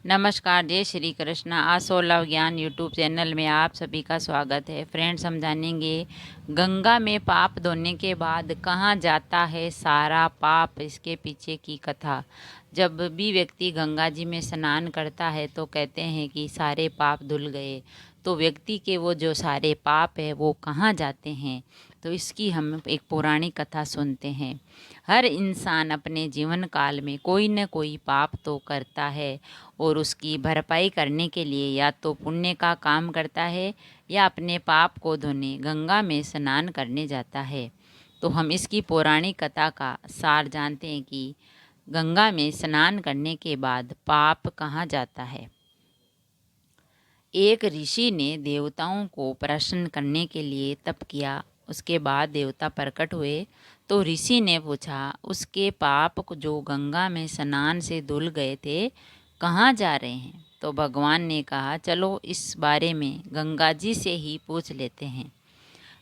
नमस्कार, जय श्री कृष्ण। आसो लव ज्ञान यूट्यूब चैनल में आप सभी का स्वागत है। फ्रेंड्स, हम जानेंगे गंगा में पाप धोने के बाद कहाँ जाता है सारा पाप, इसके पीछे की कथा। जब भी व्यक्ति गंगा जी में स्नान करता है तो कहते हैं कि सारे पाप धुल गए। तो व्यक्ति के वो जो सारे पाप है वो कहाँ जाते हैं, तो इसकी हम एक पौराणिक कथा सुनते हैं। हर इंसान अपने जीवन काल में कोई न कोई पाप तो करता है और उसकी भरपाई करने के लिए या तो पुण्य का काम करता है या अपने पाप को धोने गंगा में स्नान करने जाता है। तो हम इसकी पौराणिक कथा का सार जानते हैं कि गंगा में स्नान करने के बाद पाप कहाँ जाता है। एक ऋषि ने देवताओं को प्रसन्न करने के लिए तप किया। उसके बाद देवता प्रकट हुए तो ऋषि ने पूछा, उसके पाप जो गंगा में स्नान से धुल गए थे कहाँ जा रहे हैं। तो भगवान ने कहा, चलो इस बारे में गंगा जी से ही पूछ लेते हैं।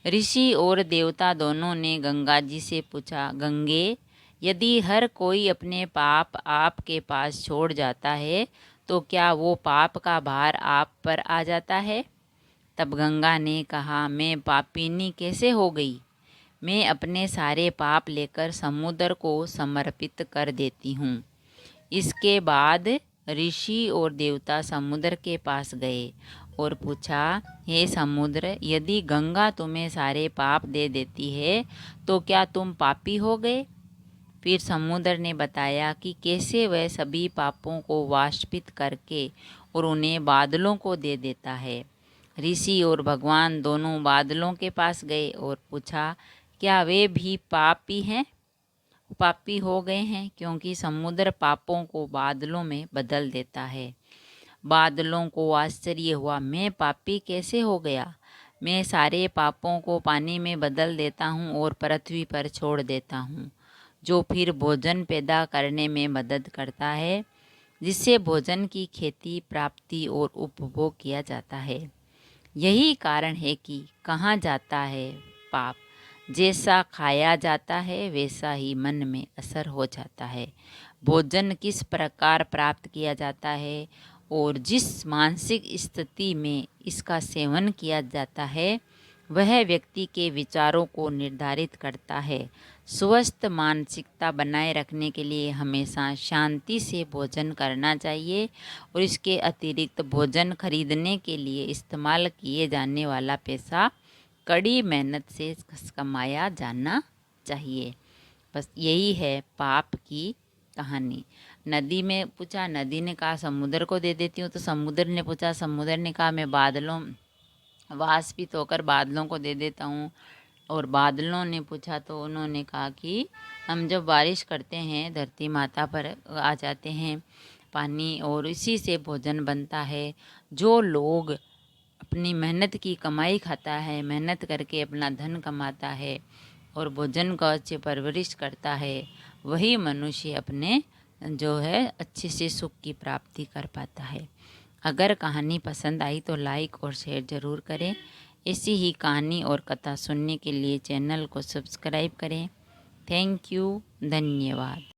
ऋषि और देवता दोनों ने गंगा जी से पूछा, गंगे, यदि हर कोई अपने पाप आपके पास छोड़ जाता है तो क्या वो पाप का भार आप पर आ जाता है। तब गंगा ने कहा, मैं पापिनी कैसे हो गई। मैं अपने सारे पाप लेकर समुद्र को समर्पित कर देती हूँ। इसके बाद ऋषि और देवता समुद्र के पास गए और पूछा, हे समुद्र, यदि गंगा तुम्हें सारे पाप दे देती है तो क्या तुम पापी हो गए। फिर समुद्र ने बताया कि कैसे वह सभी पापों को वाष्पित करके और उन्हें बादलों को दे देता है। ऋषि और भगवान दोनों बादलों के पास गए और पूछा, क्या वे भी पापी हो गए हैं, क्योंकि समुद्र पापों को बादलों में बदल देता है। बादलों को आश्चर्य हुआ, मैं पापी कैसे हो गया। मैं सारे पापों को पानी में बदल देता हूँ और पृथ्वी पर छोड़ देता हूँ, जो फिर भोजन पैदा करने में मदद करता है, जिससे भोजन की खेती, प्राप्ति और उपभोग किया जाता है। यही कारण है कि कहाँ जाता है पाप, जैसा खाया जाता है वैसा ही मन में असर हो जाता है। भोजन किस प्रकार प्राप्त किया जाता है और जिस मानसिक स्थिति में इसका सेवन किया जाता है वह व्यक्ति के विचारों को निर्धारित करता है। स्वस्थ मानसिकता बनाए रखने के लिए हमेशा शांति से भोजन करना चाहिए और इसके अतिरिक्त भोजन खरीदने के लिए इस्तेमाल किए जाने वाला पैसा कड़ी मेहनत से कमाया जाना चाहिए। बस यही है पाप की कहानी। नदी में पूछा, नदी ने कहा समुद्र को दे देती हूँ। तो समुद्र ने पूछा, समुद्र ने कहा मैं बादलों वाष्पित होकर बादलों को दे देता हूँ। और बादलों ने पूछा तो उन्होंने कहा कि हम जब बारिश करते हैं धरती माता पर आ जाते हैं पानी और इसी से भोजन बनता है। जो लोग अपनी मेहनत की कमाई खाता है, मेहनत करके अपना धन कमाता है और भोजन का अच्छे परवरिश करता है, वही मनुष्य अपने जो है अच्छे से सुख की प्राप्ति कर पाता है। अगर कहानी पसंद आई तो लाइक और शेयर ज़रूर करें। ऐसी ही कहानी और कथा सुनने के लिए चैनल को सब्सक्राइब करें। थैंक यू, धन्यवाद।